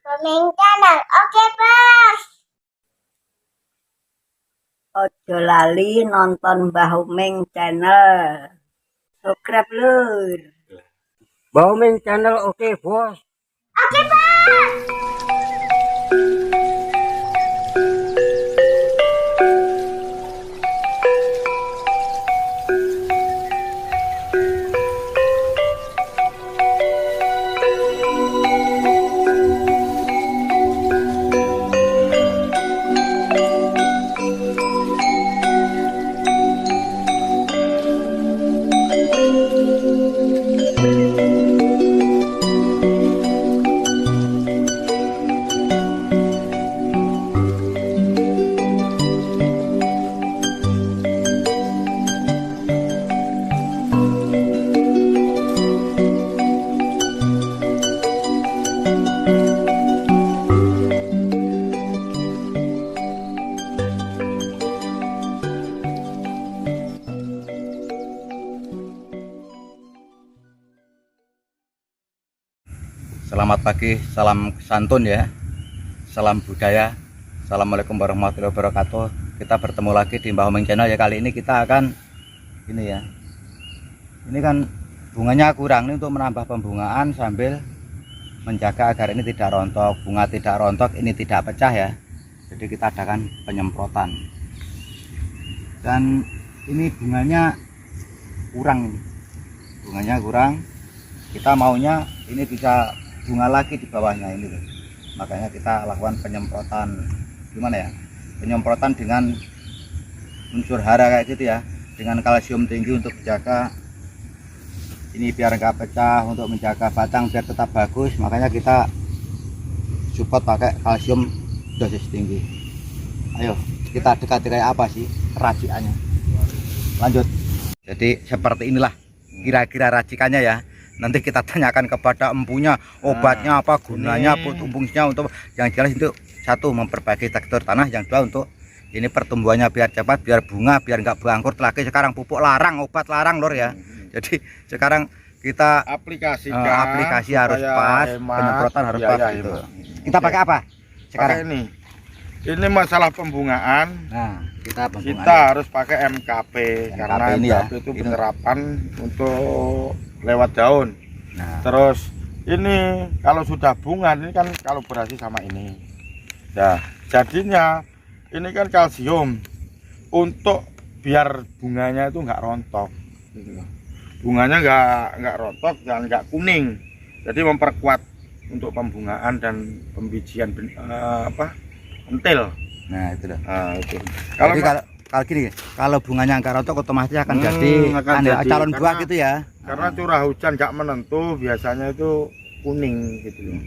Komeng channel. Oke, Bos. Ojo lali nonton Mbah Umeng channel. Subscribe lur. Mbah Umeng channel oke, Bos. Oke, Bos. Selamat pagi, salam santun ya, salam budaya. Assalamualaikum warahmatullahi wabarakatuh. Kita bertemu lagi di Mbah Umeng channel ya. Kali ini kita akan ini ya, ini kan bunganya kurang, ini untuk menambah pembungaan sambil menjaga agar ini tidak rontok, bunga tidak rontok, ini tidak pecah ya. Jadi kita adakan penyemprotan. Dan ini bunganya kurang, bunganya kurang. Kita maunya ini bisa bunga lagi di bawahnya ini loh. Makanya kita lakukan penyemprotan, gimana ya, penyemprotan dengan unsur hara kayak gitu ya, dengan kalsium tinggi untuk menjaga ini biar nggak pecah, untuk menjaga batang biar tetap bagus. Makanya kita support pakai kalsium dosis tinggi. Ayo kita dekati kayak apa sih racikannya, lanjut. Jadi seperti inilah kira-kira racikannya ya. Nanti kita tanyakan kepada empunya obatnya apa, gunanya, fungsinya untuk yang jelas itu satu memperbaiki tekstur tanah, yang dua untuk ini pertumbuhannya biar cepat, biar bunga, biar nggak bangkrut lagi. Sekarang pupuk larang, obat larang lor ya. Jadi sekarang kita aplikasi harus pas, penyemprotan harus pas gitu. Kita pakai apa sekarang? Ini masalah pembungaan. Nah, kita harus pakai MKP karena ini ya, MKP itu penerapan untuk lewat daun. Nah, terus ini kalau sudah bunga ini kan kalibrasi sama ini. Nah, jadinya ini kan kalsium untuk biar bunganya itu nggak rontok. Gitu. Bunganya nggak rontok dan nggak kuning. Jadi memperkuat untuk pembungaan dan pembijian entil. nah itu dah. Nah, itu. Kalau gini, kalau bunganya nggak rontok otomatis akan jadi calon buah gitu ya. Karena curah hujan nggak menentu, biasanya itu kuning gitu loh.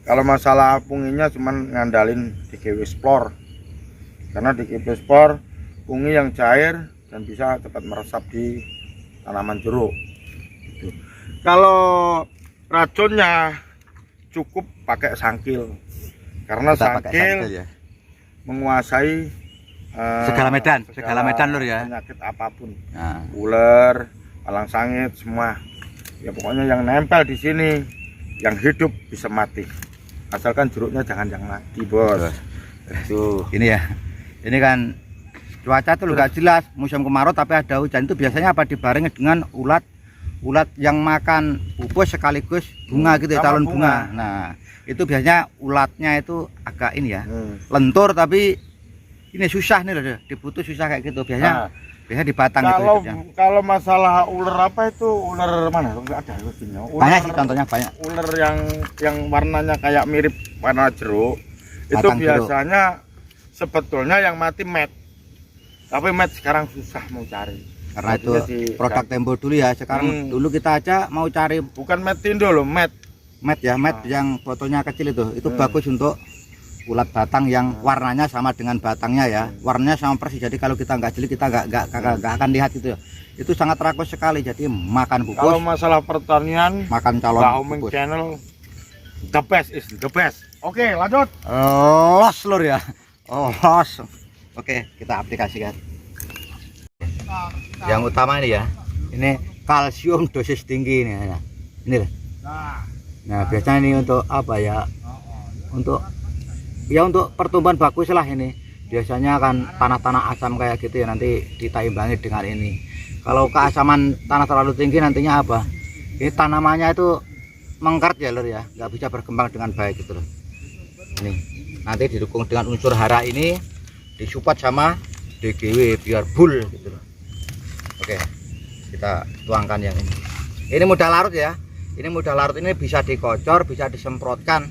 Kalau masalah punginya cuman ngandalin DGW Spore. Karena DGW Spore pungi yang cair dan bisa cepat meresap di tanaman jeruk. Gitu. Kalau racunnya cukup pakai sangkil. Karena sangkil ya, menguasai segala medan lur ya, penyakit apapun. Nah, ular, palang sangit semua. Ya pokoknya yang nempel di sini, yang hidup bisa mati. Asalkan jeruknya jangan yang mati, Bos. Tuh. Ini ya. Ini kan cuaca tuh nggak jelas, musim kemarau tapi ada hujan, itu biasanya apa dibarengi dengan ulat yang makan pupus sekaligus bunga gitu ya, calon bunga. Nah, itu biasanya ulatnya itu agak ini ya, lentur tapi ini susah nih loh, diputus susah kayak gitu biasanya. Biasanya di batang kalau masalah ular apa itu, ular mana? Enggak ada banyak sih, contohnya banyak. Ular yang warnanya kayak mirip warna jeruk, batang itu biasanya jeruk. Sebetulnya yang mati met. Tapi met sekarang susah mau cari. Karena itu produk Tempo dulu ya. Sekarang dulu kita aja mau cari bukan metindo loh, met ya, yang fotonya kecil itu bagus untuk ulat batang yang warnanya sama dengan batangnya ya, warnanya sama persis. Jadi kalau kita nggak jeli kita nggak akan lihat itu ya. Itu sangat rakus sekali. Jadi makan pupus. Kalau masalah pertanian, makan calon Mbah Umeng channel the best is the best. Oke, lanjut. Los lur ya. Los. Oke, kita aplikasikan. Yang utama ini ya, ini kalsium dosis tinggi ini. Ini loh. Nah biasanya ini untuk apa ya? untuk ya untuk pertumbuhan bagus lah ini. Biasanya kan tanah-tanah asam kayak gitu ya, nanti kita imbangi dengan ini. Kalau keasaman tanah terlalu tinggi nantinya apa, ini tanamannya itu mengkert ya lur ya, nggak bisa berkembang dengan baik gitu loh. Ini nanti didukung dengan unsur hara ini, disupport sama DGW biar bull gitu loh. Oke, kita tuangkan yang ini. Ini mudah larut ya, ini mudah larut, ini bisa dikocor, bisa disemprotkan,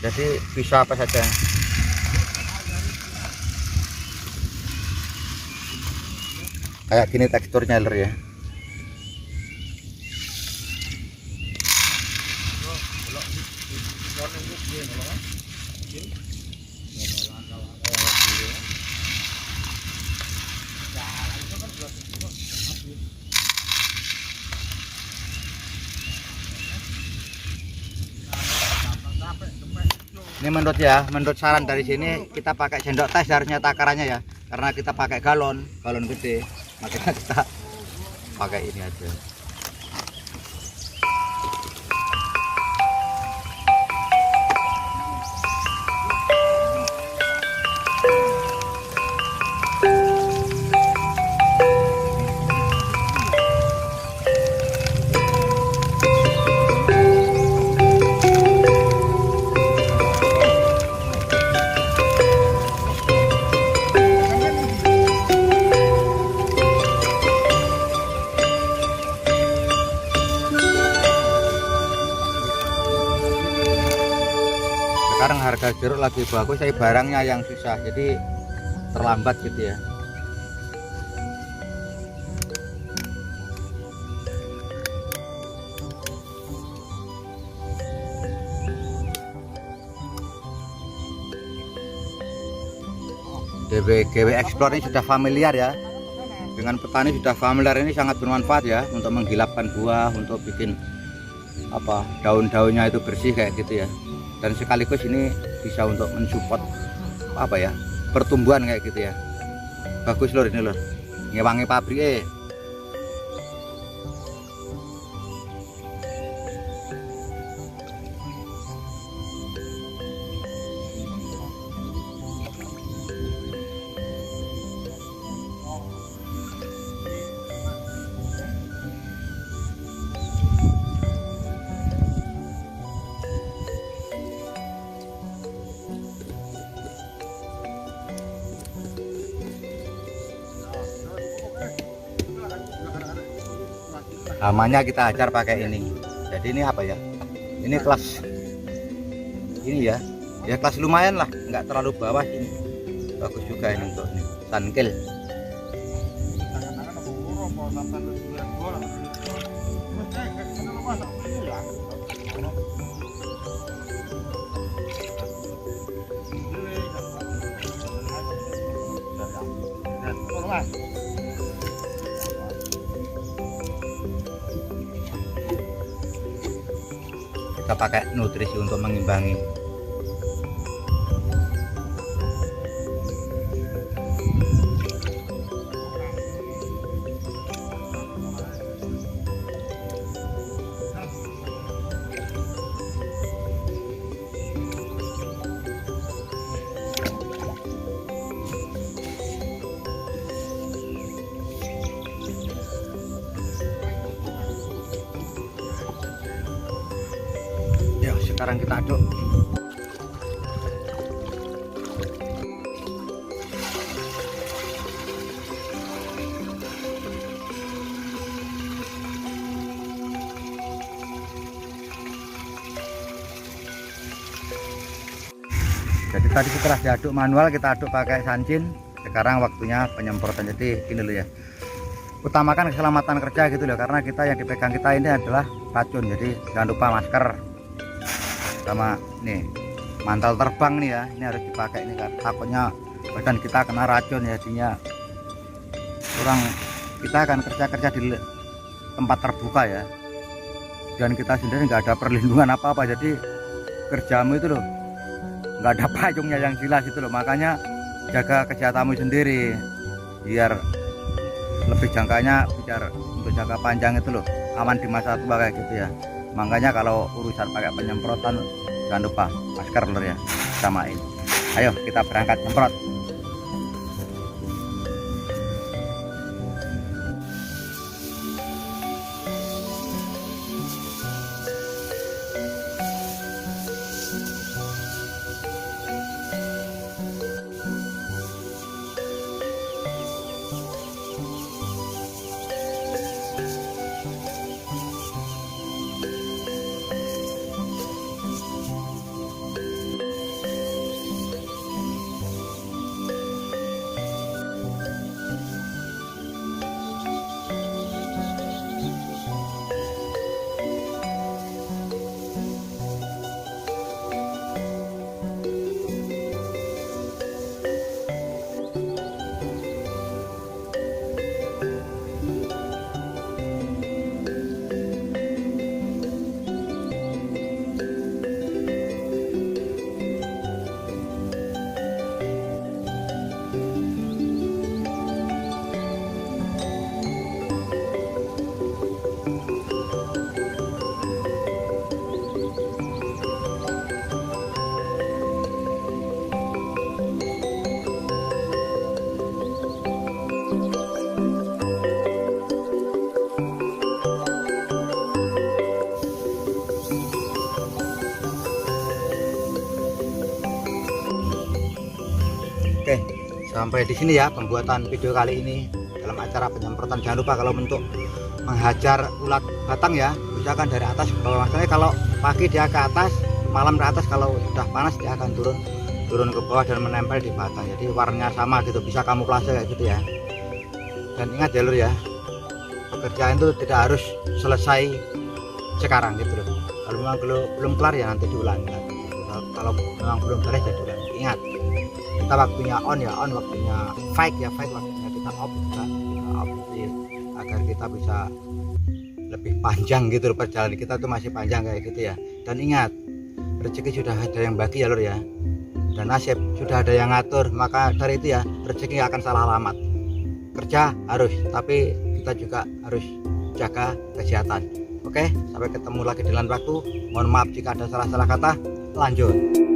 jadi bisa apa saja. Kayak gini teksturnya lur ya. Ini menurut saran dari sini kita pakai sendok tes harusnya takarannya ya, karena kita pakai galon gede, makanya kita pakai ini aja. Sekarang harga jeruk lagi bagus, saya barangnya yang susah, jadi terlambat gitu ya. DBGW Explore ini sudah familiar ya, dengan petani sudah familiar, ini sangat bermanfaat ya untuk menggilapkan buah, untuk bikin apa daun-daunnya itu bersih kayak gitu ya. Dan sekaligus ini bisa untuk mensupport apa ya, pertumbuhan kayak gitu ya. Bagus lor ini lor, ngewangi pabrik Namanya kita ajar pakai ini. Jadi ini apa ya, ini kelas ini ya, ya kelas lumayan lah, nggak terlalu bawah ini. Bagus juga ini untuk ini Sunkil. Kita pakai nutrisi untuk mengimbangi. Sekarang kita aduk. Jadi tadi setelah diaduk manual, kita aduk pakai sancin. Sekarang waktunya penyemprotan. Jadi ini loh ya, utamakan keselamatan kerja gitu loh, karena kita yang dipegang kita ini adalah racun. Jadi jangan lupa masker sama nih mantel terbang nih ya, ini harus dipakai ini kan, takutnya badan kita kena racun ya. Jadinya kurang, kita akan kerja di tempat terbuka ya, dan kita sendiri nggak ada perlindungan apa-apa, jadi kerjamu itu loh nggak ada payungnya yang jelas itu loh. Makanya jaga kesehatanmu sendiri biar lebih jangkanya, biar untuk jangka panjang itu loh aman di masa tua kayak gitu ya. Makanya kalau urusan pakai penyemprotan jangan lupa masker lur ya, samain. Ayo kita berangkat nyemprot. Oke, sampai di sini ya pembuatan video kali ini dalam acara penyemprotan. Jangan lupa kalau untuk menghajar ulat batang ya, usahakan dari atas ke bawah. Masalahnya kalau pagi dia ke atas, malam ke atas, kalau sudah panas dia akan turun ke bawah dan menempel di batang. Jadi warnanya sama gitu, bisa kamuflase kayak gitu ya. Dan ingat ya lur ya, pekerjaan itu tidak harus selesai sekarang gitu loh. Kalau memang belum kelar ya nanti diulangi lagi. Kalau memang belum beres ya diulangi. Ingat, kita waktunya on ya on, waktunya fight ya fight, waktunya kita off kita off ya, agar kita bisa lebih panjang gitu loh, perjalanan kita tuh masih panjang kayak gitu ya. Dan ingat, rezeki sudah ada yang bagi ya lur ya, dan nasib sudah ada yang ngatur. Maka dari itu ya, rezeki akan salah alamat. Kerja harus, tapi kita juga harus jaga kesehatan. Oke, sampai ketemu lagi di lain waktu. Mohon maaf jika ada salah-salah kata. Lanjut.